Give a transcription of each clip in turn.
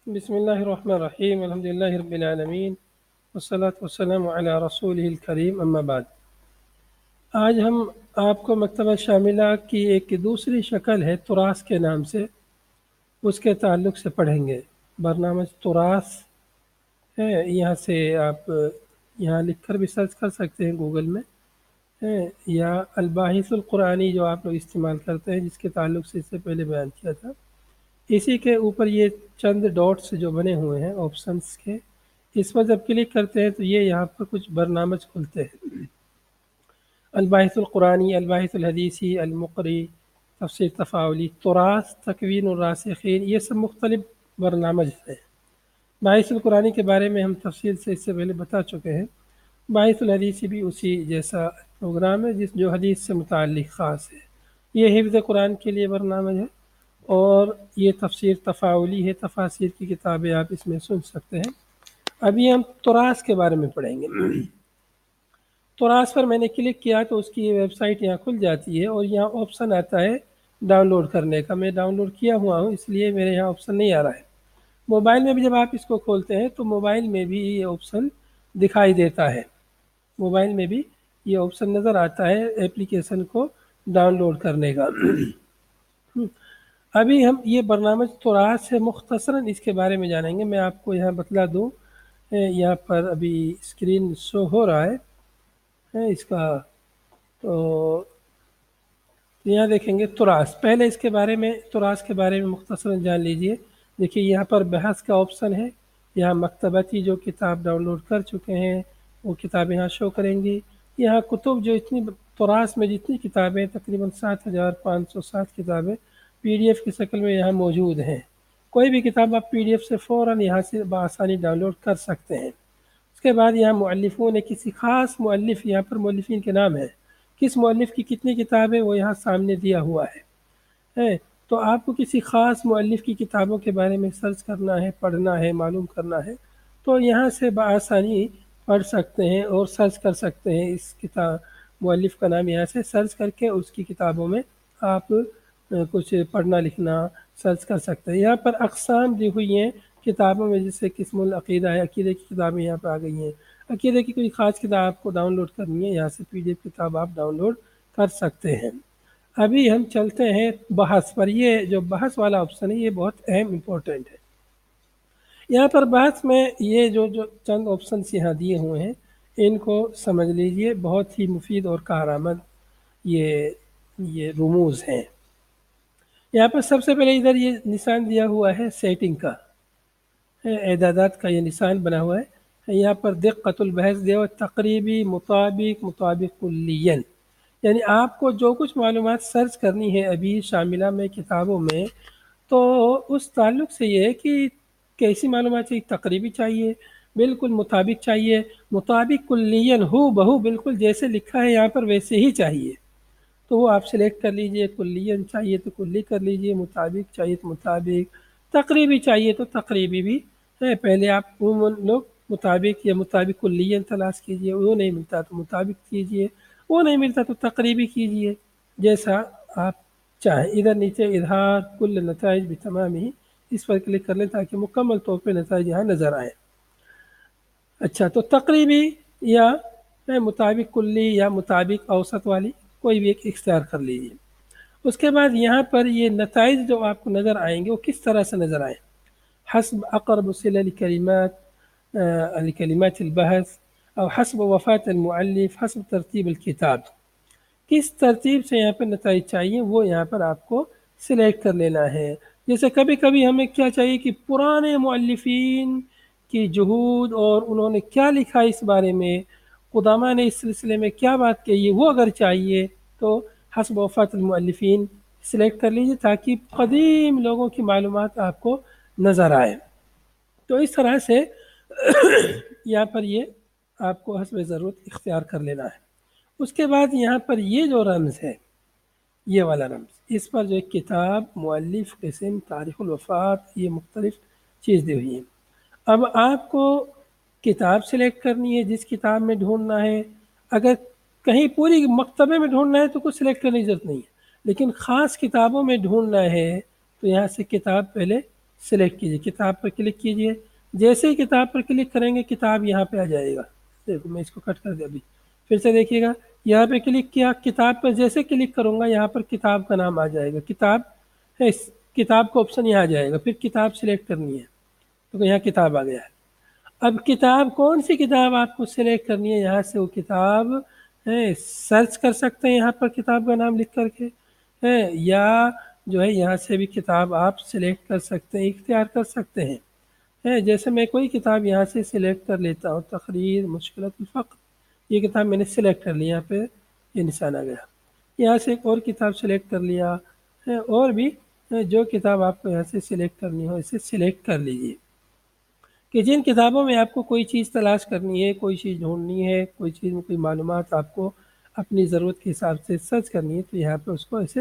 بسم اللہ الرحمن الرحیم الحمد للہ رب العالمین والصلاة والسلام علی رسولہ الکریم اما بعد۔ آج ہم آپ کو مکتبہ شاملہ کی ایک دوسری شکل ہے تراث کے نام سے، اس کے تعلق سے پڑھیں گے۔ برنامج تراث ہے، یہاں سے آپ یہاں لکھ کر بھی سرچ کر سکتے ہیں گوگل میں، یا الباحث القرآنی جو آپ لوگ استعمال کرتے ہیں، جس کے تعلق سے اس سے پہلے بیان کیا تھا۔ اسی کے اوپر یہ چند ڈاٹس جو بنے ہوئے ہیں آپشنس کے، اس پر جب کلک کرتے ہیں تو یہ یہاں پر کچھ برنامج کھلتے ہیں: الباحث القرآنی، الباحث الحدیثی، المقری، تفسیر تفاعلی، تراث، تکوین الراسخین، یہ سب مختلف برنامج ہیں۔ باحث القرآنی کے بارے میں ہم تفصیل سے اس سے پہلے بتا چکے ہیں۔ باحث الحدیثی بھی اسی جیسا پروگرام ہے جو حدیث سے متعلق خاص ہے۔ یہ حفظ قرآن کے لیے برنامج ہے، اور یہ تفسیر تفاعلی ہے، تفاسیر کی کتابیں آپ اس میں سن سکتے ہیں۔ ابھی ہم تراث کے بارے میں پڑھیں گے۔ تراث پر میں نے کلک کیا تو اس کی ویب سائٹ یہاں کھل جاتی ہے، اور یہاں آپشن آتا ہے ڈاؤن لوڈ کرنے کا۔ میں ڈاؤن لوڈ کیا ہوا ہوں، اس لیے میرے یہاں آپشن نہیں آ رہا ہے۔ موبائل میں بھی جب آپ اس کو کھولتے ہیں تو موبائل میں بھی یہ آپشن دکھائی دیتا ہے، موبائل میں بھی یہ آپشن نظر آتا ہے ایپلیکیشن کو ڈاؤن لوڈ کرنے کا۔ ابھی ہم یہ برنامج تراث سے مختصراً اس کے بارے میں جانیں گے۔ میں آپ کو یہاں بتلا دوں، یہاں پر ابھی اسکرین شو ہو رہا ہے اس کا، تو یہاں دیکھیں گے تراث۔ پہلے اس کے بارے میں، تراث کے بارے میں مختصراً جان لیجئے۔ دیکھیے یہاں پر بحث کا آپشن ہے، یہاں مکتباتی جو کتاب ڈاؤن لوڈ کر چکے ہیں وہ کتابیں یہاں شو کریں گی۔ یہاں کتب جو اتنی تراث میں جتنی کتابیں، تقریباً 7560 کتابیں پی ڈی ایف کی شکل میں یہاں موجود ہیں۔ کوئی بھی کتاب آپ پی ڈی ایف سے فوراً یہاں سے بآسانی ڈاؤن لوڈ کر سکتے ہیں۔ اس کے بعد یہاں مؤلفون نے کسی خاص مؤلف، یہاں پر مؤلفین کے نام ہیں، کس مؤلف کی کتنی کتابیں وہ یہاں سامنے دیا ہوا ہے۔ تو آپ کو کسی خاص مؤلف کی کتابوں کے بارے میں سرچ کرنا ہے، پڑھنا ہے، معلوم کرنا ہے، تو یہاں سے بآسانی پڑھ سکتے ہیں اور سرچ کر سکتے ہیں۔ اس کتاب مؤلف کا نام یہاں سے سرچ کر کے اس کی کتابوں میں آپ کچھ پڑھنا لکھنا سرچ کر سکتے ہیں۔ یہاں پر اقسام دی ہوئی ہیں کتابوں میں، جیسے قسم العقیدہ ہے، عقیدے کی کتابیں یہاں پہ آ گئی ہیں۔ عقیدے کی کوئی خاص کتاب آپ کو ڈاؤن لوڈ کرنی ہے، یہاں سے پی ڈی ایف کتاب آپ ڈاؤن لوڈ کر سکتے ہیں۔ ابھی ہم چلتے ہیں بحث پر۔ یہ جو بحث والا آپشن ہے یہ بہت اہم امپورٹنٹ ہے۔ یہاں پر بحث میں یہ جو چند آپشنس یہاں دیے ہوئے ہیں ان کو سمجھ لیجئے، بہت ہی مفید اور کارآمد یہ رموز ہیں۔ یہاں پر سب سے پہلے ادھر یہ نشان دیا ہوا ہے سیٹنگ کا، اعدادات کا یہ نشان بنا ہوا ہے۔ یہاں پر دقت البحث دیا ہوا تقریبی، مطابق کلیاً، یعنی آپ کو جو کچھ معلومات سرچ کرنی ہے ابھی شاملہ میں کتابوں میں، تو اس تعلق سے یہ ہے کہ کیسی معلومات چاہیے، تقریبی چاہیے، بالکل مطابق چاہیے، مطابق کلیاً ہو بہو بالکل جیسے لکھا ہے یہاں پر ویسے ہی چاہیے، تو وہ آپ سلیکٹ کر لیجئے۔ کلیاً چاہیے تو کلی کر لیجئے، مطابق چاہیے تو مطابق، تقریبی چاہیے تو تقریبی بھی ہے۔ پہلے آپ لوگ مطابق یا مطابق کلیاً تلاش کیجئے، وہ نہیں ملتا تو مطابق کیجئے، وہ نہیں ملتا تو تقریبی کیجئے، جیسا آپ چاہیں۔ ادھر نیچے اظہار کل نتائج بتمام ہی، اس پر کلک کر لیں تاکہ مکمل طور پہ نتائج یہاں نظر آئیں۔ اچھا، تو تقریبی یا مطابق کلی یا مطابق اوسط والی کوئی بھی ایک اختیار کر لیجیے۔ اس کے بعد یہاں پر یہ نتائج جو آپ کو نظر آئیں گے وہ کس طرح سے نظر آئیں: حسب اقرب صلہ لکلمات البحث، او حسب وفات المؤلف، حسب ترتیب الکتاب، کس ترتیب سے یہاں پر نتائج چاہیے وہ یہاں پر آپ کو سلیکٹ کر لینا ہے۔ جیسے کبھی کبھی ہمیں کیا چاہیے کہ پرانے مؤلفین کی جہود اور انہوں نے کیا لکھا اس بارے میں، قدامہ نے اس سلسلے میں کیا بات کہی ہے، وہ اگر چاہیے تو حسب وفات المؤلفین سلیکٹ کر لیجیے تاکہ قدیم لوگوں کی معلومات آپ کو نظر آئے۔ تو اس طرح سے یہاں پر یہ آپ کو حسب ضرورت اختیار کر لینا ہے۔ اس کے بعد یہاں پر یہ جو رمز ہے، یہ والا رمز، اس پر جو ایک کتاب، مؤلف، قسم، تاریخ الوفات، یہ مختلف چیز دی ہوئی ہے۔ اب آپ کو کتاب سلیکٹ کرنی ہے جس کتاب میں ڈھونڈنا ہے۔ اگر کہیں پوری مکتبے میں ڈھونڈنا ہے تو کچھ سلیکٹ کرنے کی ضرورت نہیں ہے، لیکن خاص کتابوں میں ڈھونڈنا ہے تو یہاں سے کتاب پہلے سلیکٹ کیجیے، کتاب پر کلک کیجیے، جیسے ہی کتاب پر کلک کریں گے کتاب یہاں پہ آ جائے گا. دیکھو میں اس کو کٹ کر دیا ابھی، پھر سے دیکھیے گا یہاں پہ کلک کیا، کتاب پر جیسے کلک کروں گا یہاں پر کتاب کا نام آ جائے گا، کتاب ہے، کتاب کا آپشن یہاں آ جائے گا، پھر کتاب سلیکٹ کرنی ہے تو یہاں کتاب آ گیا ہے. اب کتاب کون سی کتاب آپ کو سلیکٹ کرنی ہے، یہاں سے وہ کتاب سرچ کر سکتے ہیں یہاں پر کتاب کا نام لکھ کر کے، یا جو ہے یہاں سے بھی کتاب آپ سلیکٹ کر سکتے ہیں، اختیار کر سکتے ہیں. جیسے میں کوئی کتاب یہاں سے سلیکٹ کر لیتا ہوں، تقریر مشکلات الفقر، یہ کتاب میں نے سلیکٹ کر لی، یہاں پہ یہ نشان آ گیا. یہاں سے ایک اور کتاب سلیکٹ کر لیا، اور بھی جو کتاب آپ کو یہاں سے سلیکٹ کرنی ہو اسے سلیکٹ کر لیجیے. کہ جن کتابوں میں آپ کو کوئی چیز تلاش کرنی ہے، کوئی چیز ڈھونڈنی ہے، کوئی چیز میں کوئی معلومات آپ کو اپنی ضرورت کے حساب سے سرچ کرنی ہے تو یہاں پہ اس کو ایسے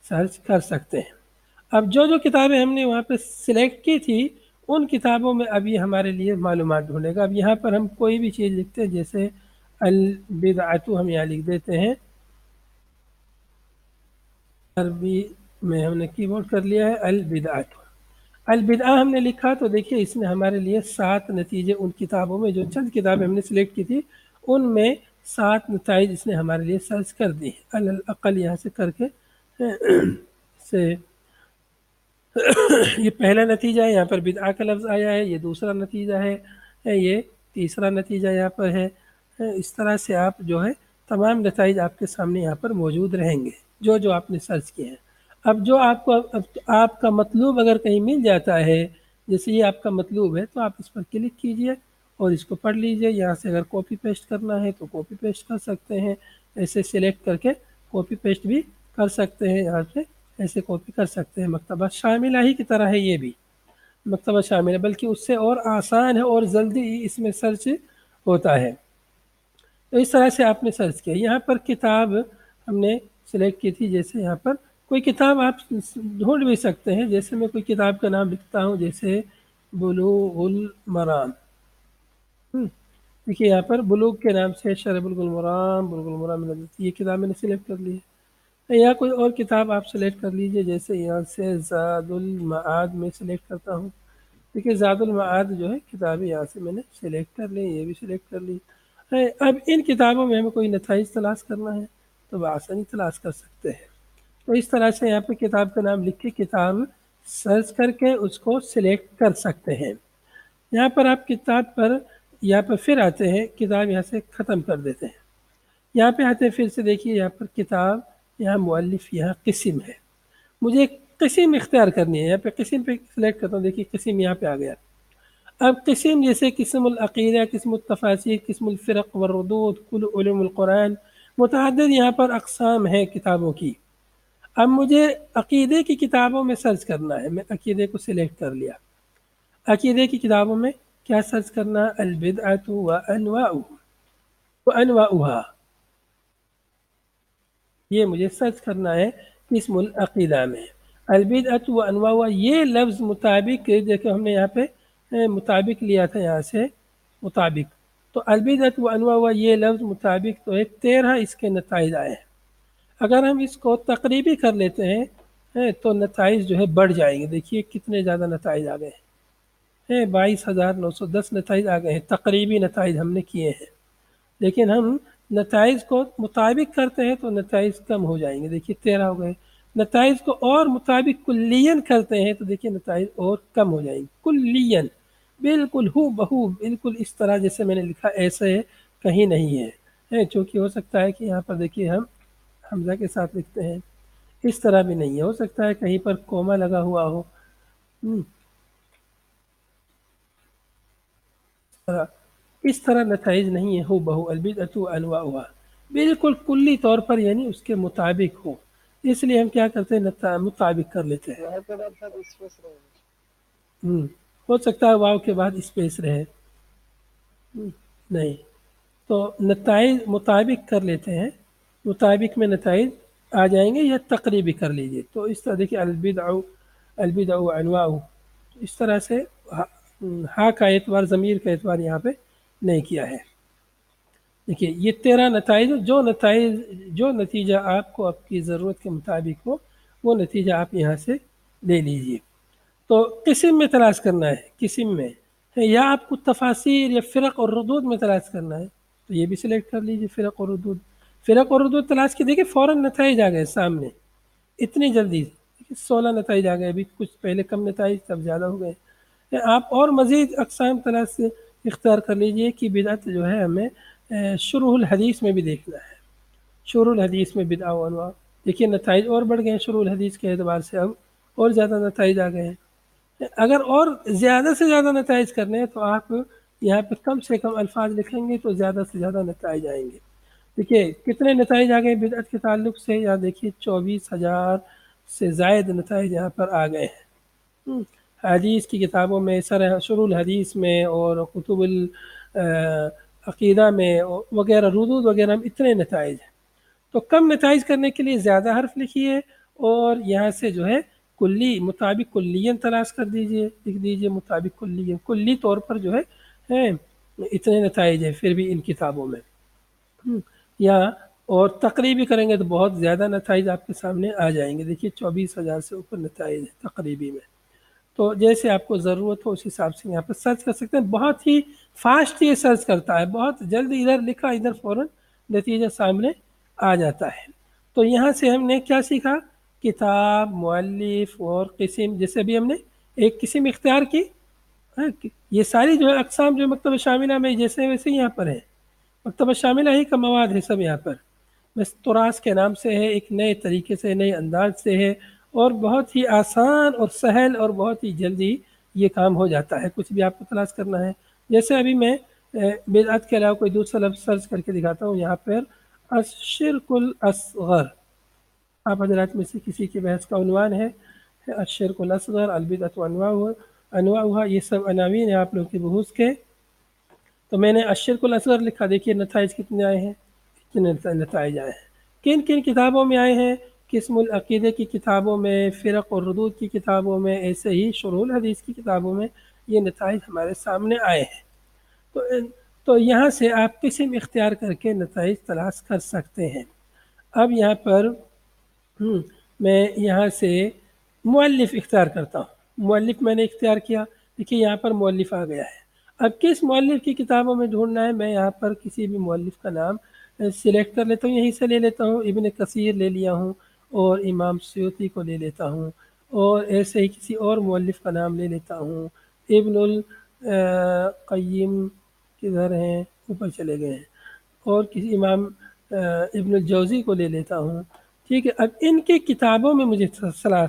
سرچ کر سکتے ہیں. اب جو کتابیں ہم نے وہاں پہ سلیکٹ کی تھی ان کتابوں میں ابھی ہمارے لیے معلومات ڈھونڈے گا. اب یہاں پر ہم کوئی بھی چیز لکھتے ہیں، جیسے البدعۃ ہم یہاں لکھ دیتے ہیں، عربی میں ہم نے کی بورڈ کر لیا ہے البدعۃ. البدعہ ہم نے لکھا تو دیکھیے اس نے ہمارے لیے 7 نتیجے، ان کتابوں میں جو چند کتابیں ہم نے سلیکٹ کی تھی ان میں 7 نتائج اس نے ہمارے لیے سرچ کر دی. الاقل یہاں سے کر کے سے یہ پہلا نتیجہ ہے، یہاں پر بدعہ کا لفظ آیا ہے، یہ دوسرا نتیجہ ہے، یہ تیسرا نتیجہ یہاں پر ہے. اس طرح سے آپ جو ہے تمام نتائج آپ کے سامنے یہاں پر موجود رہیں گے جو آپ نے سرچ کیے ہیں. اب جو آپ کا مطلوب اگر کہیں مل جاتا ہے، جیسے یہ آپ کا مطلوب ہے، تو آپ اس پر کلک کیجئے اور اس کو پڑھ لیجئے. یہاں سے اگر کاپی پیسٹ کرنا ہے تو کاپی پیسٹ کر سکتے ہیں، ایسے سلیکٹ کر کے کاپی پیسٹ بھی کر سکتے ہیں، یہاں پہ ایسے کاپی کر سکتے ہیں. مکتبہ شاملہ ہی کی طرح ہے یہ بھی، مکتبہ شامل ہے، بلکہ اس سے اور آسان ہے اور جلدی اس میں سرچ ہوتا ہے. تو اس طرح سے آپ نے سرچ کیا. یہاں پر کتاب ہم نے سلیکٹ کی تھی، جیسے یہاں پر کوئی کتاب آپ ڈھونڈ بھی سکتے ہیں، جیسے میں کوئی کتاب کا نام لکھتا ہوں، جیسے بلوغ المرام. دیکھیے یہاں پر بلوغ کے نام سے شرح بلوغ المرام، بلوغ المرام یہ کتاب میں نے سلیکٹ کر لی ہے. یا کوئی اور کتاب آپ سلیکٹ کر لیجئے، جیسے یہاں سے زاد المعاد میں سلیکٹ کرتا ہوں. دیکھیے زاد المعاد جو ہے کتاب یہاں سے میں نے سلیکٹ کر لی، یہ بھی سلیکٹ کر لی. اب ان کتابوں میں ہمیں کوئی نتائج تلاش کرنا ہے تو بآسانی تلاش کر سکتے ہیں. تو اس طرح سے یہاں پہ کتاب کا نام لکھ کے کتاب سرچ کر کے اس کو سلیکٹ کر سکتے ہیں. یہاں پر آپ کتاب پر یہاں پر پھر آتے ہیں، کتاب یہاں سے ختم کر دیتے ہیں. یہاں پہ آتے ہیں پھر سے، دیکھیے یہاں پر کتاب، یہاں مؤلف، یہاں قسم ہے، مجھے ایک قسم اختیار کرنی ہے. یہاں پہ قسم پہ سلیکٹ کرتا ہوں، دیکھیے قسم یہاں پہ آ گیا. اب قسم جیسے قسم العقیدہ، قسم التفاسیر، قسم الفرق والردود، کل علوم القرآن، متعدد یہاں پر اقسام ہیں کتابوں کی. اب مجھے عقیدے کی کتابوں میں سرچ کرنا ہے، میں عقیدے کو سلیکٹ کر لیا. عقیدے کی کتابوں میں کیا سرچ کرنا؟ البدعۃ وانواعها، یہ مجھے سرچ کرنا ہے قسم العقیدہ میں. البدعۃ وانواعها یہ لفظ مطابق، دیکھو ہم نے یہاں پہ مطابق لیا تھا، یہاں سے مطابق، تو البدعۃ وانواعها یہ لفظ مطابق تو ہے، 13 اس کے نتائج آئے ہیں. اگر ہم اس کو تقریبی کر لیتے ہیں تو نتائج جو ہے بڑھ جائیں گے. دیکھیے کتنے زیادہ نتائج آ گئے ہیں، 22,910 نتائج آ گئے ہیں. تقریبی نتائج ہم نے کیے ہیں، لیکن ہم نتائج کو مطابق کرتے ہیں تو نتائج کم ہو جائیں گے. دیکھیے 13 ہو گئے. نتائج کو اور مطابق کلین کرتے ہیں تو دیکھیے نتائج اور کم ہو جائیں گے. کلین بالکل ہو بہو، بالکل اس طرح جیسے میں نے لکھا ایسے کہیں نہیں ہے. چونکہ ہو سکتا ہے کہ یہاں پر دیکھیے ہم حمزہ کے ساتھ لکھتے ہیں، اس طرح بھی نہیں ہے، ہو سکتا ہے کہیں پر کوما لگا ہوا ہو. اس طرح نتائج نہیں ہے ہو بہو. البدعۃ وانواعها بالکل کلی طور پر یعنی اس کے مطابق ہو، اس لیے ہم کیا کرتے ہیں مطابق کر لیتے ہیں. ہو سکتا ہے واو کے بعد اسپیس رہے، نہیں تو نتائج مطابق کر لیتے ہیں، مطابق میں نتائج آ جائیں گے، یا تقریبی کر لیجئے. تو اس طرح دیکھیے البدع وانواع، اس طرح سے ہاں کا اعتبار، ضمیر کا اعتبار یہاں پہ نہیں کیا ہے. دیکھیے یہ 13 نتائج، جو نتیجہ آپ کو آپ کی ضرورت کے مطابق ہو وہ نتیجہ آپ یہاں سے لے لیجئے. تو قسم میں تلاش کرنا ہے، قسم میں، یا آپ کو تفاسیر یا فرق اور ردود میں تلاش کرنا ہے تو یہ بھی سلیکٹ کر لیجیے، فرق اور ردود۔ فرق اور ردود تلاش کی دیکھیں فوراً نتائج آ گئے سامنے اتنی جلدی، 16 نتائج آ گئے، ابھی کچھ پہلے کم نتائج تب زیادہ ہو گئے۔ آپ اور مزید اقسام تلاش اختیار کر لیجئے کہ بدعت جو ہے ہمیں شروح الحدیث میں بھی دیکھنا ہے، شروح الحدیث میں بدعہ و انواع، دیکھیے نتائج اور بڑھ گئے ہیں شروح الحدیث کے اعتبار سے، اب اور زیادہ نتائج آ گئے ہیں۔ اگر اور زیادہ سے زیادہ نتائج کرنے ہیں تو آپ یہاں پہ کم سے کم الفاظ لکھیں گے تو زیادہ سے زیادہ نتائج آئیں گے۔ دیکھیے کتنے نتائج آ گئے بدعت کے تعلق سے، یا دیکھیے 24,000 سے زائد نتائج یہاں پر آ گئے ہیں۔ حدیث کی کتابوں میں، شروح الحدیث میں اور کتب العقیدہ میں وغیرہ، ردود وغیرہ میں اتنے نتائج ہیں۔ تو کم نتائج کرنے کے لیے زیادہ حرف لکھیے اور یہاں سے جو ہے کلی مطابق کلین تلاش کر دیجئے، لکھ دیجئے مطابق کلین، کلی طور پر جو ہے اتنے نتائج ہیں پھر بھی ان کتابوں میں، یا اور تقریبی کریں گے تو بہت زیادہ نتائج آپ کے سامنے آ جائیں گے۔ دیکھیے 24,000 سے اوپر نتائج ہیں تقریبی میں۔ تو جیسے آپ کو ضرورت ہو اس حساب سے یہاں پر سرچ کر سکتے ہیں، بہت ہی فاسٹ یہ سرچ کرتا ہے، بہت جلد ادھر لکھا ادھر فوراً نتیجہ سامنے آ جاتا ہے۔ تو یہاں سے ہم نے کیا سیکھا؟ کتاب، مؤلف اور قسم، جیسے ابھی ہم نے ایک قسم اختیار کی، یہ ساری جو ہے اقسام جو مکتبہ شاملہ میں جیسے ویسے یہاں پر ہے، مکتبہ شاملہ ہی کا مواد ہے سب یہاں پر، بس تراث کے نام سے ہے، ایک نئے طریقے سے، نئے انداز سے ہے، اور بہت ہی آسان اور سہل اور بہت ہی جلدی یہ کام ہو جاتا ہے، کچھ بھی آپ کو تلاش کرنا ہے۔ جیسے ابھی میں بدعت کے علاوہ کوئی دوسرا لفظ سرچ کر کے دکھاتا ہوں، یہاں پر الشرک الاصغر، آپ حضرات میں سے کسی کی بحث کا عنوان ہے الشرک الاصغر البدعۃ انواعها، یہ سب عناوین ہیں آپ لوگوں کی بحوث کے۔ تو میں نے الشرک الاصغر لکھا، دیکھیے نتائج کتنے آئے ہیں، کتنے نتائج آئے ہیں، کن کن کتابوں میں آئے ہیں؟ قسم العقیدے کی کتابوں میں، فرق اور ردود کی کتابوں میں، ایسے ہی شروح الحدیث کی کتابوں میں یہ نتائج ہمارے سامنے آئے ہیں۔ تو یہاں سے آپ قسم اختیار کر کے نتائج تلاش کر سکتے ہیں۔ اب یہاں پر میں یہاں سے مؤلف اختیار کرتا ہوں، مؤلف میں نے اختیار کیا، دیکھیے یہاں پر مؤلف آ گیا ہے۔ اب کس مؤلف کی کتابوں میں ڈھونڈنا ہے؟ میں یہاں پر کسی بھی مؤلف کا نام سلیکٹ کر لیتا ہوں، یہیں سے لے لیتا ہوں، ابن کثیر لے لیا ہوں اور امام سیوطی کو لے لیتا ہوں، اور ایسے ہی کسی اور مؤلف کا نام لے لیتا ہوں، ابن القیم کدھر ہیں، اوپر چلے گئے ہیں، اور کسی امام ابن الجوزی کو لے لیتا ہوں، ٹھیک ہے۔ اب ان کی کتابوں میں مجھے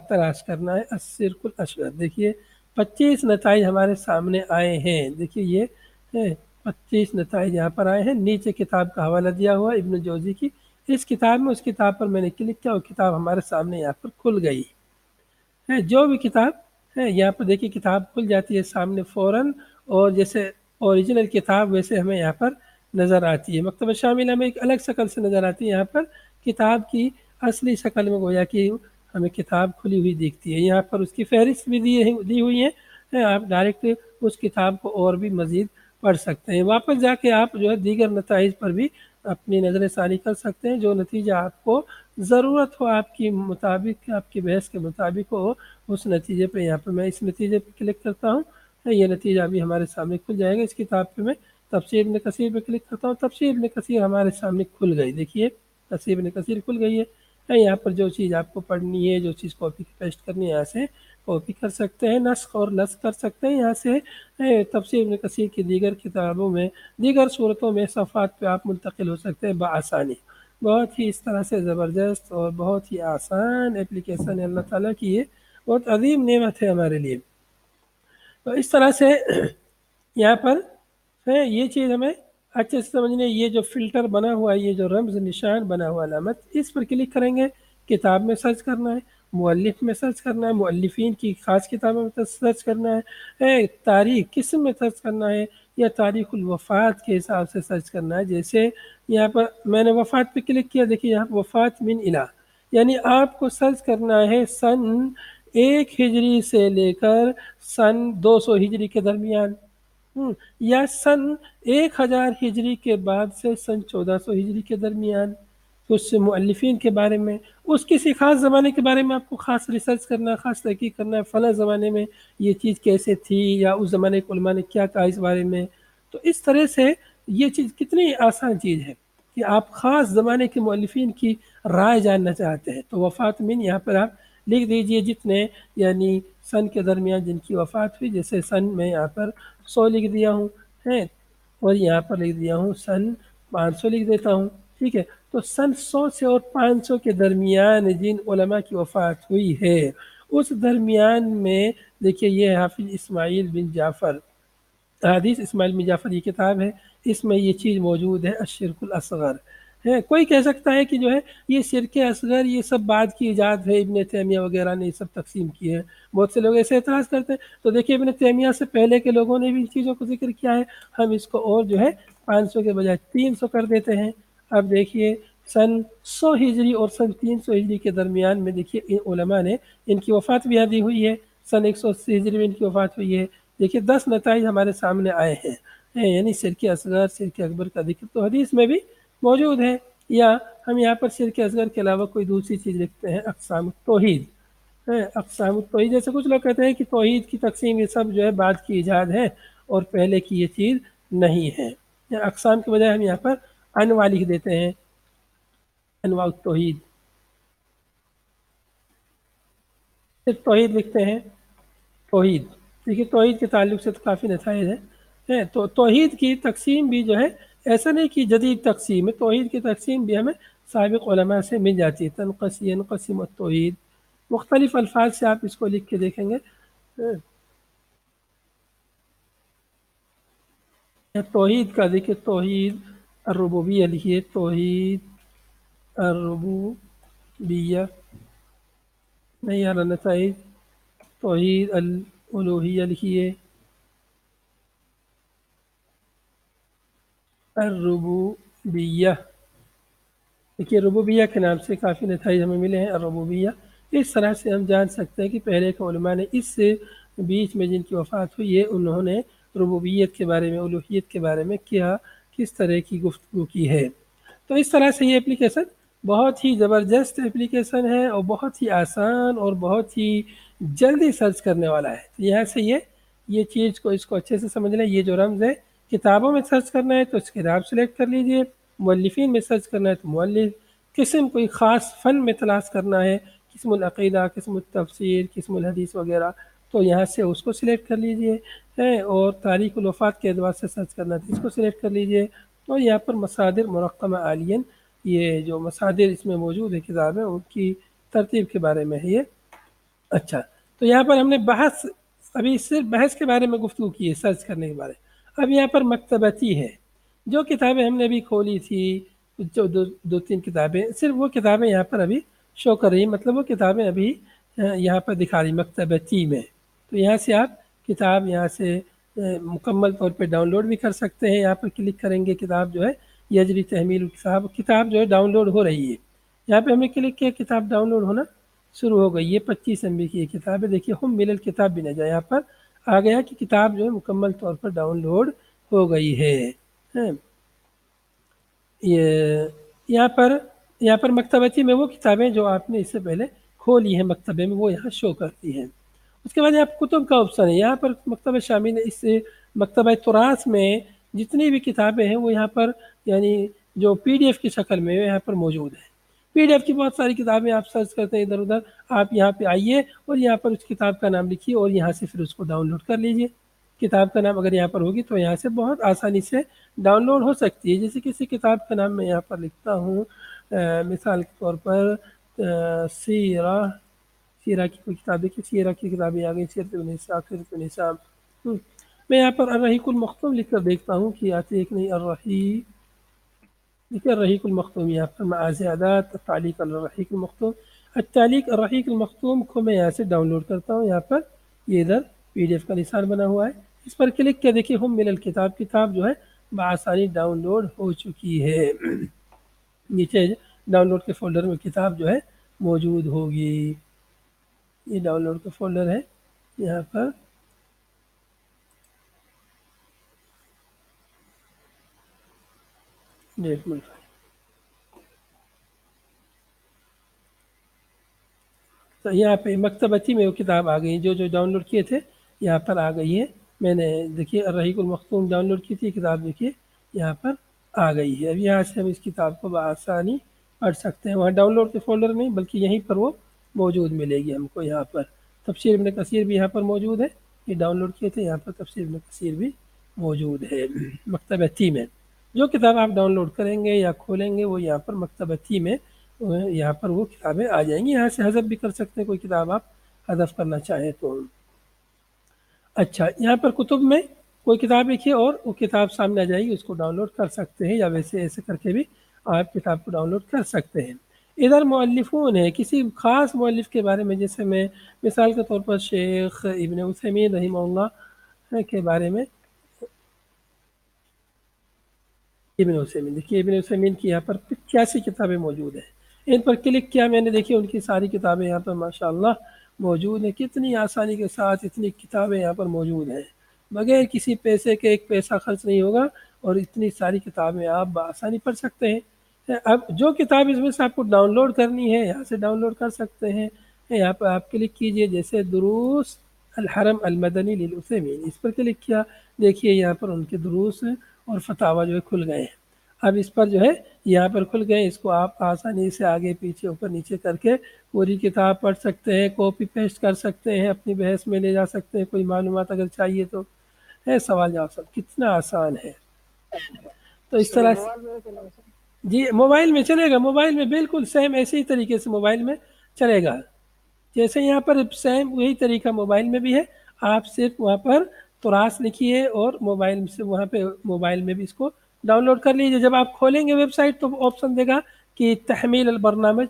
تلاش کرنا ہے الشرک الاصغر۔ دیکھیے 25 نتائج ہمارے سامنے آئے ہیں، دیکھیے یہ 25 نتائج یہاں پر آئے ہیں، نیچے کتاب کا حوالہ دیا ہوا ابن جوزی کی، اس کتاب میں، اس کتاب پر میں نے کلک کیا اور کتاب ہمارے سامنے یہاں پر کھل گئی ہے، جو بھی کتاب ہے یہاں پر دیکھیے کتاب کھل جاتی ہے سامنے فوراً، اور جیسے اوریجنل کتاب ویسے ہمیں یہاں پر نظر آتی ہے۔ مکتبہ شاملہ میں ایک الگ شکل سے نظر آتی ہے، یہاں پر کتاب کی اصلی شکل میں گویا کہ ہمیں کتاب کھلی ہوئی دیکھتی ہے، یہاں پر اس کی فہرست بھی دی ہوئی ہے، آپ ڈائریکٹ اس کتاب کو اور بھی مزید پڑھ سکتے ہیں۔ واپس جا کے آپ جو ہے دیگر نتائج پر بھی اپنی نظر ثانی کر سکتے ہیں، جو نتیجہ آپ کو ضرورت ہو، آپ کی مطابق، آپ کی بحث کے مطابق ہو، اس نتیجے پہ یہاں پہ میں اس نتیجے پہ کلک کرتا ہوں، یہ نتیجہ بھی ہمارے سامنے کھل جائے گا۔ اس کتاب پہ میں تفسیر ابن کثیر پہ کلک کرتا ہوں، تفسیر ابن کثیر ہمارے سامنے کھل گئی، دیکھیے تفسیر ابن کثیر کھل گئی ہے۔ یہاں پر جو چیز آپ کو پڑھنی ہے، جو چیز کاپی پیسٹ کرنی ہے، یہاں سے کاپی کر سکتے ہیں، نسخ اور لصق کر سکتے ہیں، یہاں سے تفسیر ابن کثیر کی دیگر کتابوں میں، دیگر صورتوں میں صفحات پہ آپ منتقل ہو سکتے ہیں بآسانی۔ بہت ہی اس طرح سے زبردست اور بہت ہی آسان اپلیکیشن ہے، اللہ تعالیٰ کی یہ بہت عظیم نعمت ہے ہمارے لیے۔ تو اس طرح سے یہاں پر یہ چیز ہمیں اچھے سے سمجھنے، یہ جو فلٹر بنا ہوا ہے، یہ جو رمز نشان بنا ہوا علامت، اس پر کلک کریں گے، کتاب میں سرچ کرنا ہے، مؤلف میں سرچ کرنا ہے، مؤلفین کی خاص کتابوں میں سرچ کرنا ہے، تاریخ قسم میں سرچ کرنا ہے، یا تاریخ الوفات کے حساب سے سرچ کرنا ہے۔ جیسے یہاں پر میں نے وفات پہ کلک کیا، دیکھیے یہاں پر وفات من الہ، یعنی آپ کو سرچ کرنا ہے سن 1 ہجری سے لے کر سن 200 ہجری کے درمیان، یا سن 1000 ہجری کے بعد سے سن 1400 ہجری کے درمیان، کچھ مؤلفین کے بارے میں، اس کسی خاص زمانے کے بارے میں آپ کو خاص ریسرچ کرنا ہے، خاص تحقیق کرنا ہے، فلاں زمانے میں یہ چیز کیسے تھی، یا اس زمانے کے علماء نے کیا کہا اس بارے میں. تو اس طرح سے یہ چیز کتنی آسان چیز ہے کہ آپ خاص زمانے کے مؤلفین کی رائے جاننا چاہتے ہیں تو وفات من یہاں پر آپ لکھ دیجئے جتنے یعنی سن کے درمیان جن کی وفات ہوئی. جیسے سن میں یہاں پر 100 لکھ دیا ہوں ہے، اور یہاں پر لکھ دیا ہوں سن 500 لکھ دیتا ہوں. ٹھیک ہے، تو سن 100 سے اور 500 کے درمیان جن علماء کی وفات ہوئی ہے اس درمیان میں دیکھیے یہ حافظ اسماعیل بن جعفر، حدیث اسماعیل بن جعفر یہ کتاب ہے، اس میں یہ چیز موجود ہے الشرک الاصغر ہے. کوئی کہہ سکتا ہے کہ جو ہے یہ شرک اصغر یہ سب بعد کی ایجاد ہے، ابن تیمیہ وغیرہ نے یہ سب تقسیم کی ہے. بہت سے لوگ ایسے اعتراض کرتے ہیں. تو دیکھیے ابن تیمیہ سے پہلے کے لوگوں نے بھی ان چیزوں کو ذکر کیا ہے، ہم اس کو اور جو ہے 500 کے بجائے 300 کر دیتے ہیں. اب دیکھیے سن 100 ہجری اور سن 300 ہجری کے درمیان میں دیکھیے ان علماء نے ان کی وفات بھی یادی ہوئی ہے. سن 180 ہجری میں ان کی وفات ہوئی ہے. دیکھیے 10 نتائج ہمارے سامنے آئے ہیں، یعنی شرک اصغر شرک اکبر کا ذکر تو حدیث میں بھی موجود ہے. یا ہم یہاں پر شرک اصغر کے علاوہ کوئی دوسری چیز لکھتے ہیں اقسام التوحید. اقسام التوحید جیسے کچھ لوگ کہتے ہیں کہ توحید کی تقسیم یہ سب جو ہے بعد کی ایجاد ہے اور پہلے کی یہ چیز نہیں ہے. اقسام کے بجائے ہم یہاں پر انواع لکھ دیتے ہیں، انواع التوحید. صرف توحید لکھتے ہیں، توحید. دیکھیے توحید کے تعلق سے تو کافی نتائج ہیں. تو توحید کی تقسیم بھی جو ہے ایسا نہیں کہ جدید تقسیم ہے، توحید کی تقسیم بھی ہمیں سابق علماء سے مل جاتی ہے. تنقسم التوحید، مختلف الفاظ سے آپ اس کو لکھ کے دیکھیں گے. توحید کا دیکھیے توحید الربوبیہ لکھیے، توحید الربوبیہ نہیں آ رہا نتائج. توحید الالوہیہ لکھیے، الربوبیہ. دیکھیے ربوبیہ کے نام سے کافی نتائج ہمیں ملے ہیں. الربوبیہ اس طرح سے ہم جان سکتے ہیں کہ پہلے کے علماء نے اس سے بیچ میں جن کی وفات ہوئی ہے انہوں نے ربوبیت کے بارے میں الوہیت کے بارے میں کیا کس طرح کی گفتگو کی ہے. تو اس طرح سے یہ اپلیکیشن بہت ہی زبردست اپلیکیشن ہے اور بہت ہی آسان اور بہت ہی جلدی سرچ کرنے والا ہے. تو یہاں سے یہ چیز کو اس کو اچھے سے سمجھ لیں. یہ جو رمز ہے کتابوں میں سرچ کرنا ہے تو اس کتاب سلیکٹ کر لیجئے، مؤلفین میں سرچ کرنا ہے تو مؤلف، قسم کوئی خاص فن میں تلاش کرنا ہے، قسم العقیدہ، قسم التفسیر، قسم الحدیث وغیرہ، تو یہاں سے اس کو سلیکٹ کر لیجئے. اور تاریخ الوفات کے اعتبار سے سرچ کرنا ہے تو اس کو سلیکٹ کر لیجئے. اور یہاں پر مصادر مرقمہ عالین، یہ جو مصادر اس میں موجود ہے کتابیں ان کی ترتیب کے بارے میں ہے یہ. اچھا، تو یہاں پر ہم نے بحث ابھی صرف بحث کے بارے میں گفتگو کی ہے، سرچ کرنے کے بارے میں. اب یہاں پر مکتبتی ہے، جو کتابیں ہم نے ابھی کھولی تھی، جو دو تین کتابیں، صرف وہ کتابیں یہاں پر ابھی شو کر رہی ہیں، مطلب وہ کتابیں ابھی یہاں پر دکھا رہی مکتبتی میں. تو یہاں سے آپ کتاب یہاں سے مکمل طور پہ ڈاؤن لوڈ بھی کر سکتے ہیں. یہاں پر کلک کریں گے کتاب جو ہے یجری تحمیل الکتاب، کتاب جو ہے ڈاؤن لوڈ ہو رہی ہے. یہاں پہ ہم نے کلک کیا، کتاب ڈاؤن لوڈ ہونا شروع ہو گئی. یہ 25 MB کی یہ کتاب ہے. دیکھیے ہم ملل کتاب بھی نہ جائے، یہاں پر آ گیا کہ کتاب جو ہے مکمل طور پر ڈاؤن لوڈ ہو گئی ہے. یہ یہاں پر مکتبتی میں وہ کتابیں جو آپ نے اس سے پہلے کھولی ہیں مکتبے میں وہ یہاں شو کرتی ہیں. اس کے بعد یہاں کتب کا آپشن ہے، یہاں پر مکتبہ شامل ہے. اس سے مکتبہ تراث میں جتنی بھی کتابیں ہیں وہ یہاں پر یعنی جو PDF کی شکل میں یہاں پر موجود ہے. PDF کی بہت ساری کتابیں آپ سرچ کرتے ہیں ادھر ادھر، آپ یہاں پہ آئیے اور یہاں پر اس کتاب کا نام لکھیے اور یہاں سے پھر اس کو ڈاؤن لوڈ کر لیجئے. کتاب کا نام اگر یہاں پر ہوگی تو یہاں سے بہت آسانی سے ڈاؤن لوڈ ہو سکتی ہے. جیسے کسی کتاب کا نام میں یہاں پر لکھتا ہوں، مثال کے طور پر سیرہ کی کوئی کتاب، دیکھیے سیرہ کی کتابیں آ گئی، سیرت ابن اسحاق، سیرت ابن حشام. میں یہاں پر الرحیق المختوم لکھ کر دیکھتا ہوں کہ آتی ہے کہ نہیں. الرحیق المختوم، یہاں پر معاذ تعلیق الرحیق المختوم. التعلیق الرحیق المختوم کو میں یہاں سے ڈاؤن لوڈ کرتا ہوں. یہاں پر یہ ادھر PDF کا نشان بنا ہوا ہے، اس پر کلک کیا. دیکھیے ہم ملل کتاب، کتاب جو ہے بآسانی ڈاؤن لوڈ ہو چکی ہے. نیچے ڈاؤن لوڈ کے فولڈر میں کتاب جو ہے موجود ہوگی. یہ ڈاؤن لوڈ کا فولڈر ہے یہاں پر. ڈیٹ منٹ تو یہاں پہ مکتبتی میں وہ کتاب آ گئی، جو ڈاؤن لوڈ کیے تھے یہاں پر آ گئی ہے۔ میں نے دیکھیے الرحیق المختوم ڈاؤن لوڈ کی تھی کتاب، دیکھیے یہاں پر آ گئی ہے۔ اب یہاں سے ہم اس کتاب کو بآسانی پڑھ سکتے ہیں، وہاں ڈاؤن لوڈ کے فولڈر نہیں بلکہ یہیں پر وہ موجود ملے گی ہم کو۔ یہاں پر تفسیر ابن کثیر بھی یہاں پر موجود ہے، یہ ڈاؤن لوڈ کیے تھے، یہاں پر تفسیر ابن کثیر بھی موجود ہے مکتبتی میں۔ جو کتاب آپ ڈاؤن لوڈ کریں گے یا کھولیں گے وہ یہاں پر مکتبتی میں یہاں پر وہ کتابیں آ جائیں گی۔ یہاں سے حذف بھی کر سکتے ہیں، کوئی کتاب آپ حذف کرنا چاہیں تو۔ اچھا، یہاں پر کتب میں کوئی کتاب لکھیے اور وہ کتاب سامنے آ جائے گی، اس کو ڈاؤن لوڈ کر سکتے ہیں، یا ویسے ایسے کر کے بھی آپ کتاب کو ڈاؤن لوڈ کر سکتے ہیں۔ ادھر مؤلفون ہے، کسی خاص مؤلف کے بارے میں، جیسے میں مثال کے طور پر شیخ ابن عثیمین رحمہ اللہ کے بارے میں، ابن عثیمین، دیکھیے ابن عثیمین کی یہاں پر 85 کتابیں موجود ہیں۔ ان پر کلک کیا میں نے، دیکھیے ان کی ساری کتابیں یہاں پر ماشاءاللہ موجود ہیں۔ کتنی آسانی کے ساتھ اتنی کتابیں یہاں پر موجود ہیں، بغیر کسی پیسے کے، ایک پیسہ خرچ نہیں ہوگا، اور اتنی ساری کتابیں آپ بآسانی پڑھ سکتے ہیں۔ اب جو کتاب اس میں سے آپ کو ڈاؤن لوڈ کرنی ہے یہاں سے ڈاؤن لوڈ کر سکتے ہیں۔ یہاں پر آپ کلک کیجئے، جیسے دروس الحرم المدنی للعثیمین، اس پر کلک کیا، دیکھیے یہاں پر ان کے دروس اور فتاوی جو ہے کھل گئے ہیں۔ اب اس پر جو ہے یہاں پر کھل گئے، اس کو آپ آسانی سے آگے پیچھے اوپر نیچے کر کے پوری کتاب پڑھ سکتے ہیں، کاپی پیسٹ کر سکتے ہیں، اپنی بحث میں لے جا سکتے ہیں، کوئی معلومات اگر چاہیے تو ہے، سوال جواب سب کتنا آسان ہے۔ تو اس طرح سے جی موبائل میں چلے گا، موبائل میں بالکل سیم ایسے ہی طریقے سے موبائل میں چلے گا، جیسے یہاں پر سیم وہی طریقہ موبائل میں بھی ہے۔ آپ صرف وہاں پر تراس لکھیے اور موبائل سے وہاں پہ موبائل میں بھی اس کو ڈاؤن لوڈ کر لیجیے۔ جب آپ کھولیں گے ویب سائٹ تو آپشن دے گا کہ تحمیل البرنامج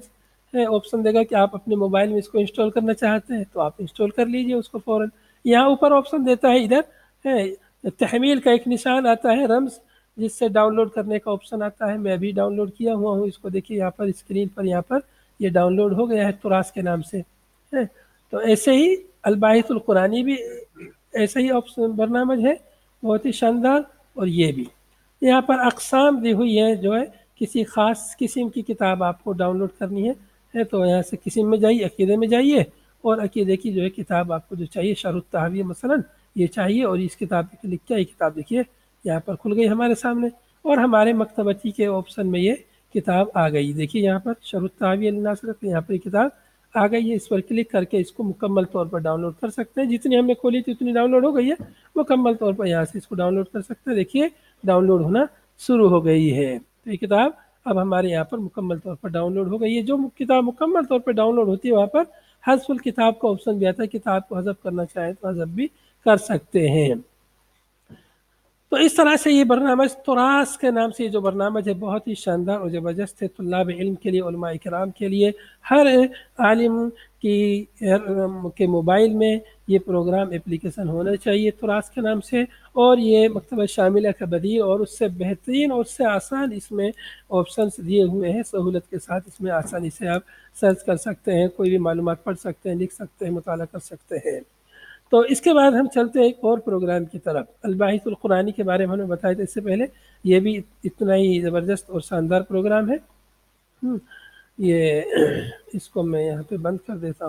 ہے، آپشن دے گا کہ آپ اپنے موبائل میں اس کو انسٹال کرنا چاہتے ہیں تو آپ انسٹال کر لیجیے اس کو فوراً۔ یہاں اوپر آپشن دیتا ہے، ادھر ہے تحمیل کا ایک نشان آتا ہے رمز، جس سے ڈاؤن لوڈ کرنے کا آپشن آتا ہے۔ میں ابھی ڈاؤن لوڈ کیا ہوا ہوں اس کو، دیکھیے یہاں پر اسکرین پر یہاں پر یہ ڈاؤن لوڈ ہو گیا ہے تراس کے نام سے۔ تو ایسے ہی الباحث القرآنی بھی ایسا ہی آپشن برنامج ہے، بہت ہی شاندار۔ اور یہ بھی یہاں پر اقسام دی ہوئی ہے، جو ہے کسی خاص قسم کی کتاب آپ کو ڈاؤن لوڈ کرنی ہے تو یہاں سے قسم میں جائیے، عقیدے میں جائیے، اور عقیدے کی جو ہے کتاب آپ کو جو چاہیے، شرح التحویہ مثلا یہ چاہیے، اور اس کتاب پہ کلک کیا، یہ کتاب دیکھیے یہاں پر کھل گئی ہمارے سامنے، اور ہمارے مکتبتی کے آپشن میں یہ کتاب آ گئی۔ دیکھیے یہاں پر شرح التحویہ للناصرۃ، یہاں پر یہ کتاب آ گئی ہے، اس پر کلک کر کے اس کو مکمل طور پر ڈاؤن لوڈ کر سکتے ہیں۔ جتنی ہم نے کھولی تھی اتنی ڈاؤن لوڈ ہو گئی ہے، مکمل طور پر یہاں سے اس کو ڈاؤن لوڈ کر سکتے ہیں۔ دیکھیے ڈاؤن لوڈ ہونا شروع ہو گئی ہے، تو یہ کتاب اب ہمارے یہاں پر مکمل طور پر ڈاؤن لوڈ ہو گئی ہے۔ جو کتاب مکمل طور پر ڈاؤن لوڈ ہوتی ہے وہاں پر حذف الکتاب کا آپشن بھی آتا ہے، کتاب کو حذف کرنا چاہیں تو حذف بھی کر سکتے ہیں۔ تو اس طرح سے یہ برنامج تراس کے نام سے یہ جو برنامج ہے بہت ہی شاندار اور زبردست ہے، طلاب علم کے لیے، علماء کرام کے لیے۔ ہر عالم کے موبائل میں یہ پروگرام اپلیکیشن ہونا چاہیے تراس کے نام سے، اور یہ مکتبہ شاملہ کا بدیل اور اس سے بہترین اور اس سے آسان اس میں آپشنس دیے ہوئے ہیں، سہولت کے ساتھ اس میں آسانی سے آپ سرچ کر سکتے ہیں، کوئی بھی معلومات پڑھ سکتے ہیں، لکھ سکتے ہیں، مطالعہ کر سکتے ہیں۔ تو اس کے بعد ہم چلتے ہیں ایک اور پروگرام کی طرف، الباحث القرآنی کے بارے میں ہم نے بتایا تھا اس سے پہلے، یہ بھی اتنا ہی زبردست اور شاندار پروگرام ہے۔ یہ اس کو میں یہاں پہ بند کر دیتا ہوں۔